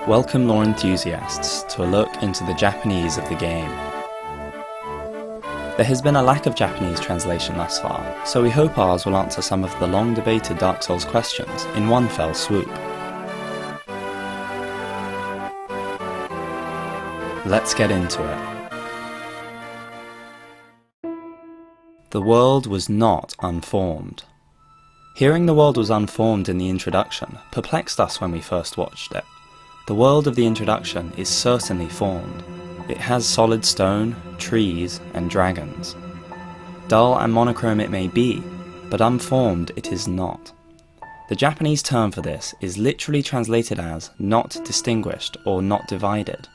Welcome lore enthusiasts to a look into the Japanese of the game. There has been a lack of Japanese translation thus far, so we hope ours will answer some of the long debated Dark Souls questions in one fell swoop. Let's get into it. The world was not unformed. Hearing the world was unformed in the introduction perplexed us when we first watched it. The world of the introduction is certainly formed. It has solid stone, trees, and dragons. Dull and monochrome it may be, but unformed it is not. The Japanese term for this is literally translated as not distinguished or not divided.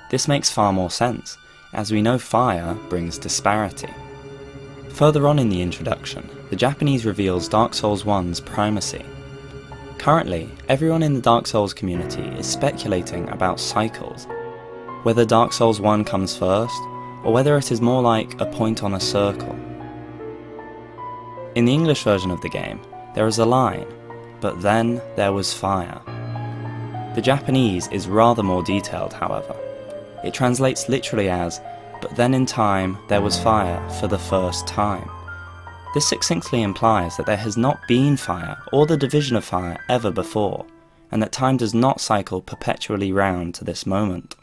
This makes far more sense, as we know fire brings disparity. Further on in the introduction, the Japanese reveals Dark Souls 1's primacy. Currently, everyone in the Dark Souls community is speculating about cycles, whether Dark Souls 1 comes first, or whether it is more like a point on a circle. In the English version of the game, there is a line, but then there was fire. The Japanese is rather more detailed, however. It translates literally as, but then in time there was fire for the first time. This succinctly implies that there has not been fire or the division of fire ever before, and that time does not cycle perpetually round to this moment.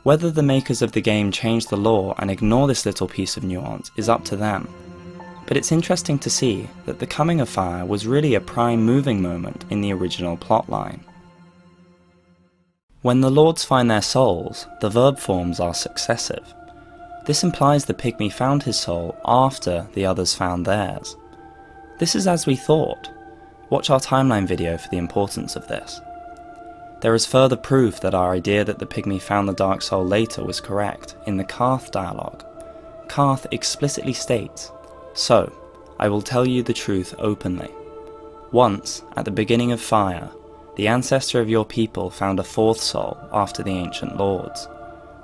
Whether the makers of the game change the lore and ignore this little piece of nuance is up to them, but it's interesting to see that the coming of fire was really a prime moving moment in the original plotline. When the lords find their souls, the verb forms are successive. This implies the pygmy found his soul after the others found theirs. This is as we thought. Watch our timeline video for the importance of this. There is further proof that our idea that the pygmy found the Dark Soul later was correct in the Seath dialogue. Seath explicitly states, "So, I will tell you the truth openly. Once, at the beginning of fire, the ancestor of your people found a fourth soul after the ancient lords,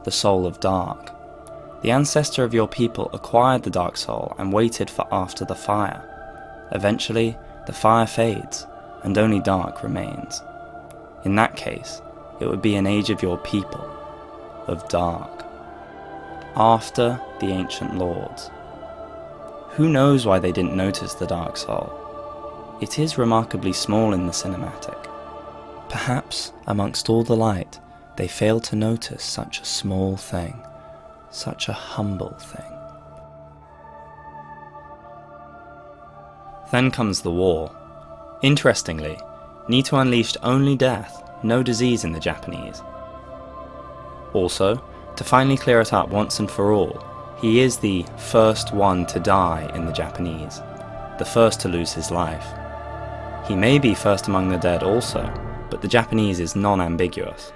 the soul of dark. The ancestor of your people acquired the dark soul and waited for after the fire. Eventually, the fire fades, and only dark remains. In that case, it would be an age of your people, of dark. After the ancient lords." Who knows why they didn't notice the dark soul? It is remarkably small in the cinematic. Perhaps, amongst all the light, they failed to notice such a small thing, such a humble thing. Then comes the war. Interestingly, Nito unleashed only death, no disease in the Japanese. Also, to finally clear it up once and for all, he is the first one to die in the Japanese, the first to lose his life. He may be first among the dead also, but the Japanese is non-ambiguous.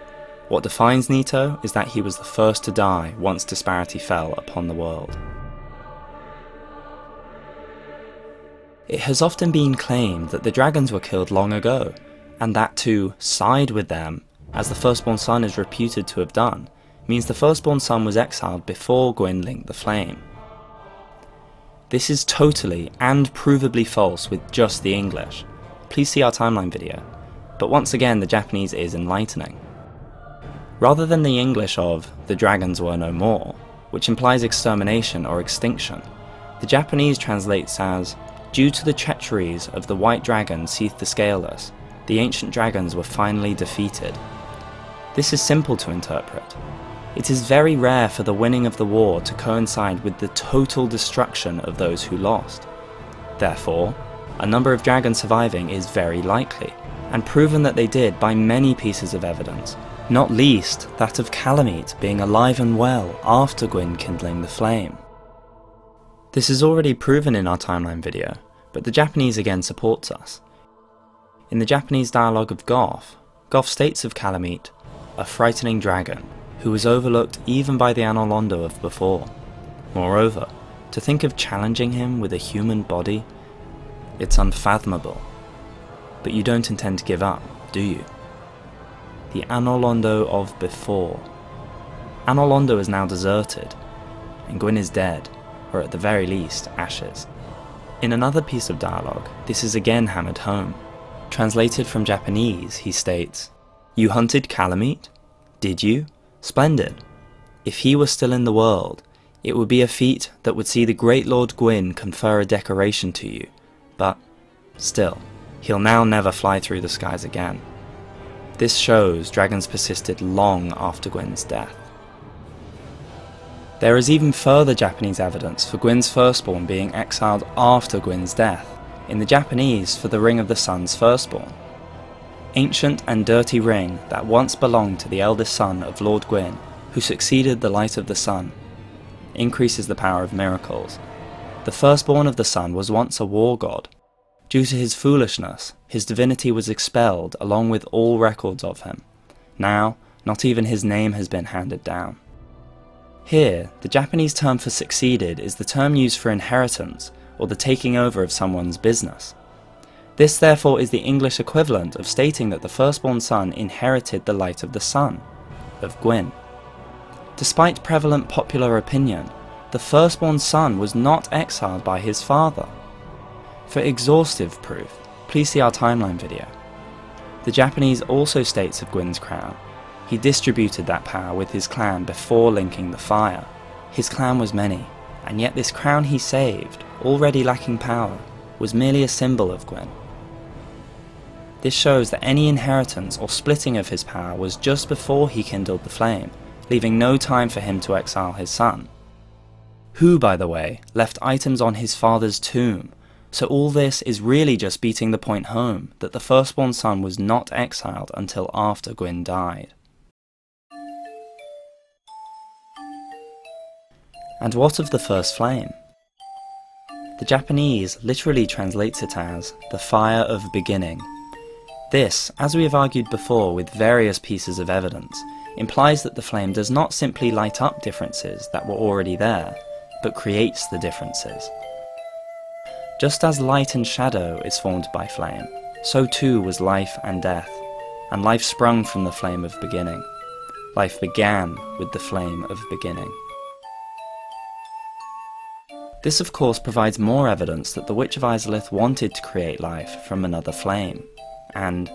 What defines Nito is that he was the first to die once disparity fell upon the world. It has often been claimed that the dragons were killed long ago, and that to side with them, as the firstborn son is reputed to have done, means the firstborn son was exiled before Gwyn linked the flame. This is totally and provably false with just the English. Please see our timeline video. But once again, the Japanese is enlightening. Rather than the English of "the dragons were no more," which implies extermination or extinction, the Japanese translates as, "Due to the treacheries of the white dragon Seath the Scaleless, the ancient dragons were finally defeated." This is simple to interpret. It is very rare for the winning of the war to coincide with the total destruction of those who lost. Therefore, a number of dragons surviving is very likely, and proven that they did by many pieces of evidence, not least that of Calamite being alive and well after Gwyn kindling the flame. This is already proven in our timeline video, but the Japanese again supports us. In the Japanese dialogue of Goff, Goff states of Calamite, "a frightening dragon, who was overlooked even by the Anor Londo of before. Moreover, to think of challenging him with a human body, it's unfathomable. But you don't intend to give up, do you?" The Anor Londo of before. Anor Londo is now deserted, and Gwyn is dead, or at the very least, ashes. In another piece of dialogue, this is again hammered home. Translated from Japanese, he states, You hunted Calamite? Did you? Splendid. If he were still in the world, it would be a feat that would see the great Lord Gwyn confer a decoration to you, but still, he'll now never fly through the skies again. This shows dragons persisted long after Gwyn's death. There is even further Japanese evidence for Gwyn's firstborn being exiled after Gwyn's death, in the Japanese for the Ring of the Sun's firstborn. Ancient and dirty ring that once belonged to the eldest son of Lord Gwyn, who succeeded the Light of the Sun, increases the power of miracles. The firstborn of the sun was once a war god. Due to his foolishness, his divinity was expelled along with all records of him. Now, not even his name has been handed down. Here, the Japanese term for succeeded is the term used for inheritance, or the taking over of someone's business. This therefore is the English equivalent of stating that the firstborn son inherited the light of the sun, of Gwyn. Despite prevalent popular opinion, the firstborn son was not exiled by his father. For exhaustive proof, please see our timeline video. The Japanese also states of Gwyn's crown, he distributed that power with his clan before linking the fire. His clan was many, and yet this crown he saved, already lacking power, was merely a symbol of Gwyn. This shows that any inheritance or splitting of his power was just before he kindled the flame, leaving no time for him to exile his son. Who, by the way, left items on his father's tomb, so all this is really just beating the point home that the firstborn son was not exiled until after Gwyn died. And what of the first flame? The Japanese literally translates it as the fire of beginning. This, as we have argued before with various pieces of evidence, implies that the flame does not simply light up differences that were already there, but creates the differences. Just as light and shadow is formed by flame, so too was life and death, and life sprung from the flame of beginning. Life began with the flame of beginning. This of course provides more evidence that the Witch of Izalith wanted to create life from another flame, and,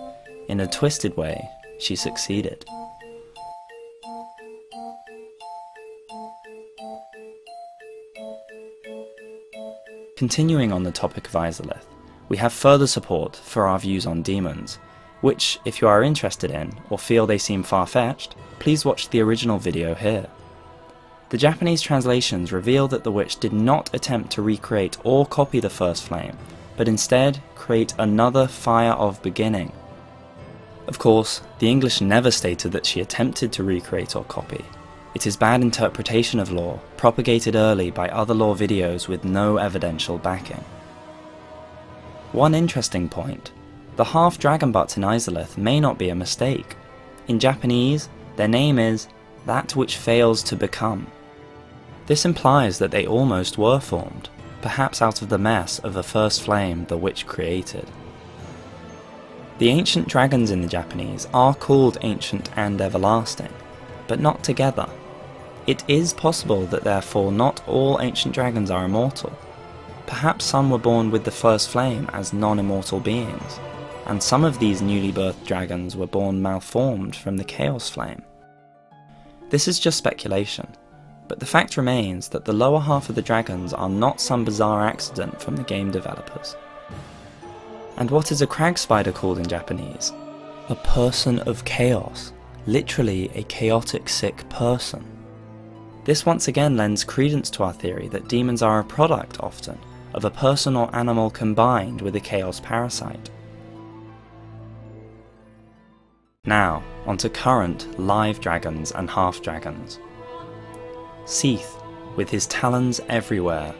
in a twisted way, she succeeded. Continuing on the topic of Izalith, we have further support for our views on demons, which, if you are interested in, or feel they seem far-fetched, please watch the original video here. The Japanese translations reveal that the witch did not attempt to recreate or copy the first flame, but instead create another fire of beginning. Of course, the English never stated that she attempted to recreate or copy. It is bad interpretation of lore, propagated early by other lore videos with no evidential backing. One interesting point, the half-dragon butts in Izalith may not be a mistake. In Japanese, their name is that which fails to become. This implies that they almost were formed, perhaps out of the mess of the first flame the witch created. The ancient dragons in the Japanese are called ancient and everlasting, but not together. It is possible that therefore not all ancient dragons are immortal. Perhaps some were born with the first flame as non-immortal beings, and some of these newly birthed dragons were born malformed from the chaos flame. This is just speculation, but the fact remains that the lower half of the dragons are not some bizarre accident from the game developers. And what is a crag spider called in Japanese? A person of chaos, literally a chaotic sick person. This once again lends credence to our theory that demons are a product, often, of a person or animal combined with a chaos parasite. Now, onto current live dragons and half-dragons. Seath, with his talons everywhere.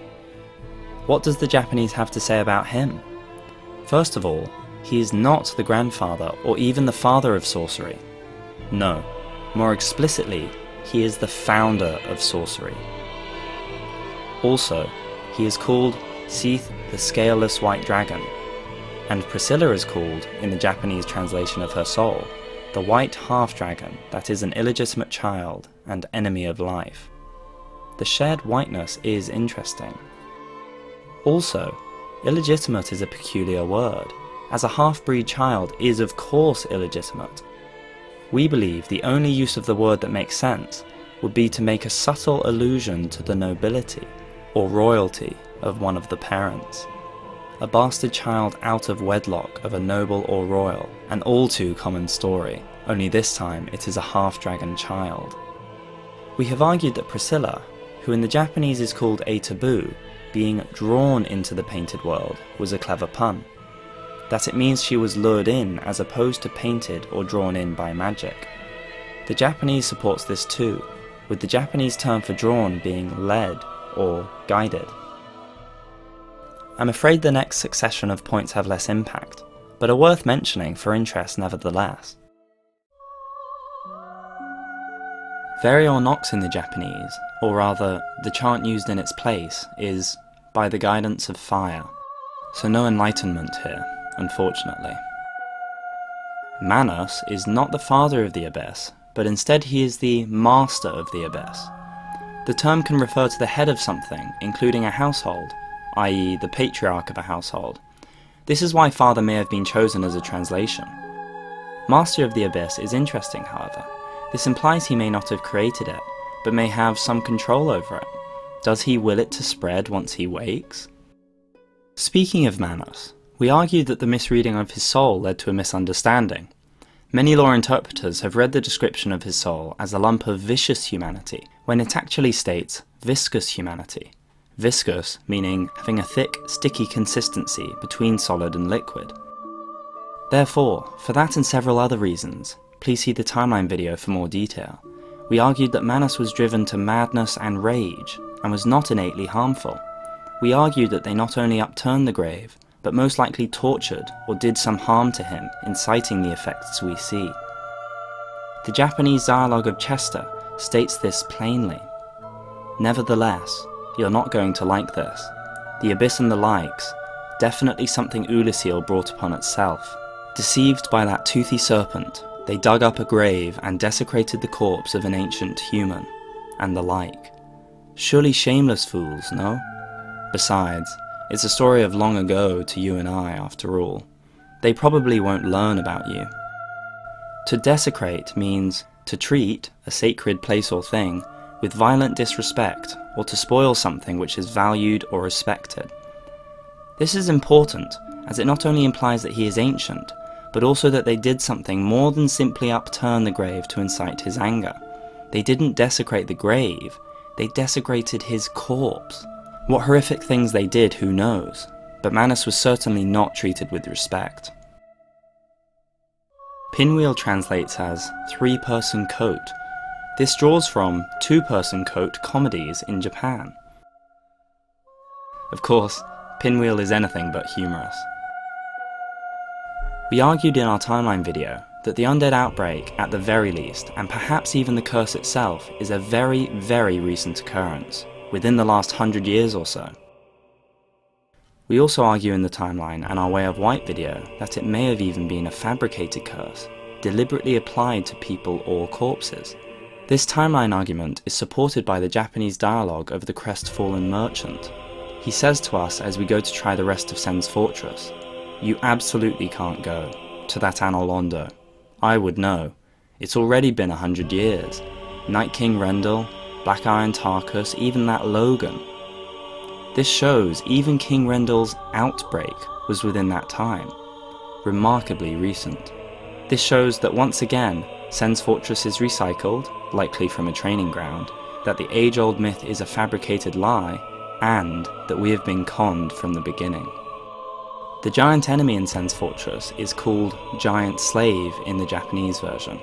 What does the Japanese have to say about him? First of all, he is not the grandfather or even the father of sorcery. No, more explicitly, he is the founder of sorcery. Also, he is called Seath the Scaleless White Dragon, and Priscilla is called, in the Japanese translation of her soul, the White Half-Dragon that is an illegitimate child and enemy of life. The shared whiteness is interesting. Also, illegitimate is a peculiar word, as a half-breed child is of course illegitimate. We believe the only use of the word that makes sense would be to make a subtle allusion to the nobility or royalty of one of the parents. A bastard child out of wedlock of a noble or royal, an all too common story, only this time it is a half-dragon child. We have argued that Priscilla, who in the Japanese is called a taboo, being drawn into the painted world, was a clever pun. That it means she was lured in as opposed to painted or drawn in by magic. The Japanese supports this too, with the Japanese term for drawn being led or guided. I'm afraid the next succession of points have less impact, but are worth mentioning for interest nevertheless. Veri or Nox in the Japanese, or rather, the chant used in its place, is by the guidance of fire, so no enlightenment here, unfortunately. Manos is not the father of the abyss, but instead he is the master of the abyss. The term can refer to the head of something, including a household, i.e. the patriarch of a household. This is why father may have been chosen as a translation. Master of the abyss is interesting, however. This implies he may not have created it, but may have some control over it. Does he will it to spread once he wakes? Speaking of Manos, we argued that the misreading of his soul led to a misunderstanding. Many lore interpreters have read the description of his soul as a lump of vicious humanity, when it actually states viscous humanity. Viscous meaning having a thick, sticky consistency between solid and liquid. Therefore, for that and several other reasons, please see the timeline video for more detail, we argued that Manos was driven to madness and rage, and was not innately harmful. We argued that they not only upturned the grave, but most likely tortured or did some harm to him, inciting the effects we see. The Japanese dialogue of Chester states this plainly. Nevertheless, you're not going to like this. The abyss and the likes, definitely something Ulysses brought upon itself. Deceived by that toothy serpent, they dug up a grave and desecrated the corpse of an ancient human, and the like. Surely shameless fools, no? Besides, it's a story of long ago to you and I, after all. They probably won't learn about you. To desecrate means to treat a sacred place or thing with violent disrespect, or to spoil something which is valued or respected. This is important, as it not only implies that he is ancient, but also that they did something more than simply upturn the grave to incite his anger. They didn't desecrate the grave, they desecrated his corpse. What horrific things they did, who knows, but Manos was certainly not treated with respect. Pinwheel translates as three-person coat. This draws from two-person coat comedies in Japan. Of course, Pinwheel is anything but humorous. We argued in our timeline video that the undead outbreak, at the very least, and perhaps even the curse itself, is a very, very recent occurrence, within the last 100 years or so. We also argue in the timeline and our Way of White video that it may have even been a fabricated curse, deliberately applied to people or corpses. This timeline argument is supported by the Japanese dialogue of the crestfallen merchant. He says to us as we go to try the rest of Sen's fortress, "You absolutely can't go to that Anor Londo. I would know. It's already been 100 years. Night King Rendell, Black Iron Tarkus, even that Logan." This shows even King Rendell's outbreak was within that time. Remarkably recent. This shows that once again, Sen's fortress is recycled, likely from a training ground, that the age-old myth is a fabricated lie, and that we have been conned from the beginning. The giant enemy in Sen's fortress is called Giant Slave in the Japanese version.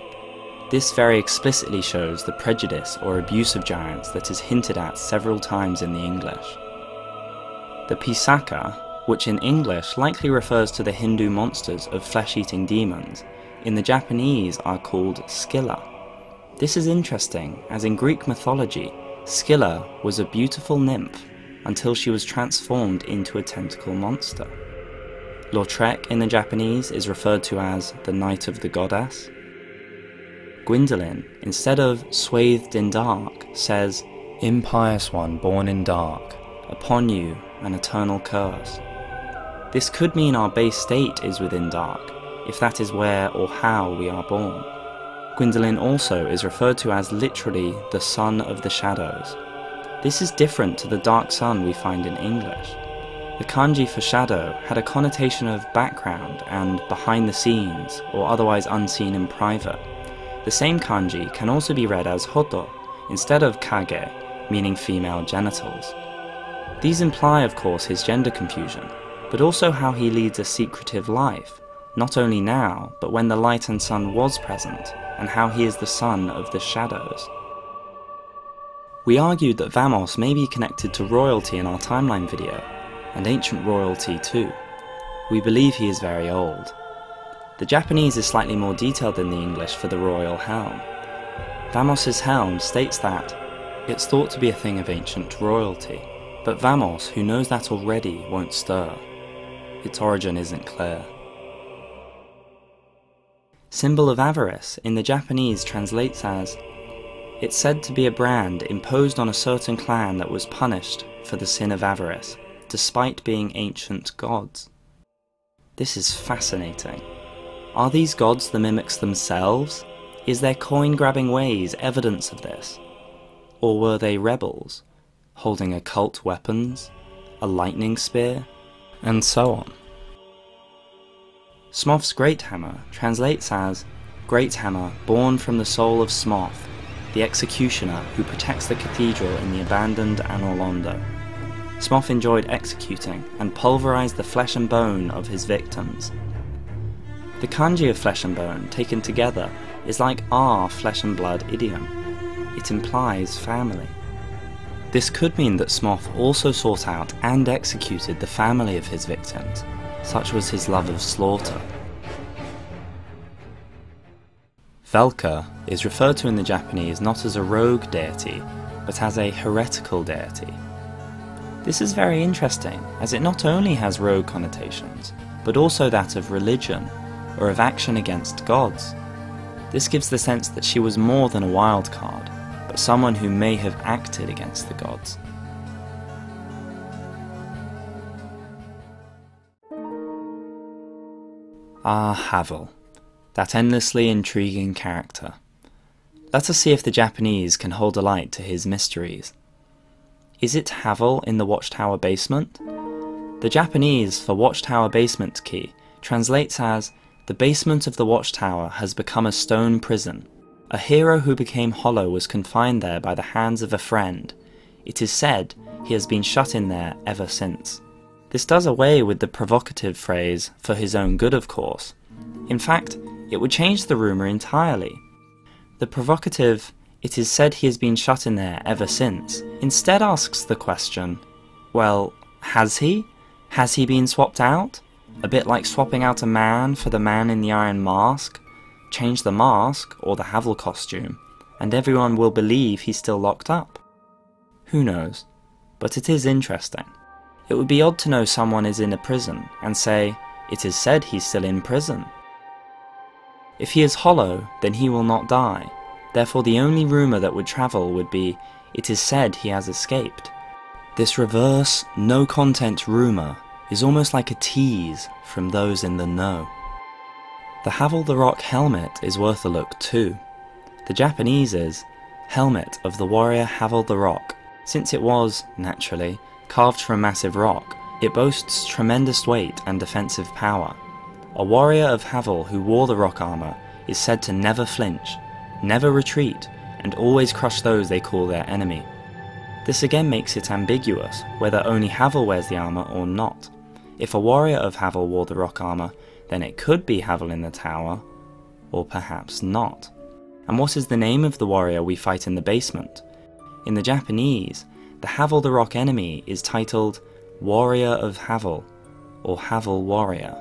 This very explicitly shows the prejudice or abuse of giants that is hinted at several times in the English. The Pisaka, which in English likely refers to the Hindu monsters of flesh-eating demons, in the Japanese are called Scylla. This is interesting, as in Greek mythology, Scylla was a beautiful nymph until she was transformed into a tentacle monster. Lautrec in the Japanese is referred to as the Night of the Goddess. Gwyndolin, instead of swathed in dark, says, "Impious one born in dark, upon you an eternal curse." This could mean our base state is within dark, if that is where or how we are born. Gwyndolin also is referred to as literally the Son of the Shadows. This is different to the Dark Sun we find in English. The kanji for shadow had a connotation of background and behind the scenes, or otherwise unseen in private. The same kanji can also be read as hoto instead of kage, meaning female genitals. These imply, of course, his gender confusion, but also how he leads a secretive life, not only now, but when the light and sun was present, and how he is the son of the shadows. We argued that Vamos may be connected to royalty in our timeline video, and ancient royalty too. We believe he is very old. The Japanese is slightly more detailed than the English for the royal helm. Vamos's helm states that it's thought to be a thing of ancient royalty, but Vamos, who knows that already, won't stir. Its origin isn't clear. Symbol of avarice in the Japanese translates as, it's said to be a brand imposed on a certain clan that was punished for the sin of avarice, despite being ancient gods. This is fascinating. Are these gods the mimics themselves? Is their coin-grabbing ways evidence of this? Or were they rebels, holding occult weapons, a lightning spear, and so on? Smoth's Great Hammer translates as, Great Hammer born from the soul of Smoth, the executioner who protects the cathedral in the abandoned Anor Londo. Smoth enjoyed executing and pulverized the flesh and bone of his victims. The kanji of flesh and bone, taken together, is like our flesh and blood idiom. It implies family. This could mean that Smoth also sought out and executed the family of his victims. Such was his love of slaughter. Velka is referred to in the Japanese not as a rogue deity, but as a heretical deity. This is very interesting, as it not only has rogue connotations, but also that of religion, or of action against gods. This gives the sense that she was more than a wild card, but someone who may have acted against the gods. Havel, that endlessly intriguing character. Let us see if the Japanese can hold a light to his mysteries. Is it Havel in the Watchtower basement? The Japanese for Watchtower basement key translates as, the basement of the Watchtower has become a stone prison. A hero who became hollow was confined there by the hands of a friend. It is said he has been shut in there ever since. This does away with the provocative phrase, for his own good of course. In fact, it would change the rumour entirely. The provocative, it is said he has been shut in there ever since, instead asks the question, well, has he? Has he been swapped out? A bit like swapping out a man for the man in the iron mask. Change the mask, or the Havel costume, and everyone will believe he's still locked up. Who knows? But it is interesting. It would be odd to know someone is in a prison and say, it is said he's still in prison. If he is hollow, then he will not die. Therefore the only rumour that would travel would be, it is said he has escaped. This reverse, no-content rumour is almost like a tease from those in the know. The Havel the Rock helmet is worth a look too. The Japanese is, Helmet of the warrior Havel the Rock. Since it was, naturally, carved from a massive rock, it boasts tremendous weight and defensive power. A warrior of Havel who wore the rock armour is said to never flinch, never retreat, and always crush those they call their enemy. This again makes it ambiguous whether only Havel wears the armour or not. If a warrior of Havel wore the rock armour, then it could be Havel in the tower, or perhaps not. And what is the name of the warrior we fight in the basement? In the Japanese, the Havel the Rock enemy is titled Warrior of Havel, or Havel Warrior.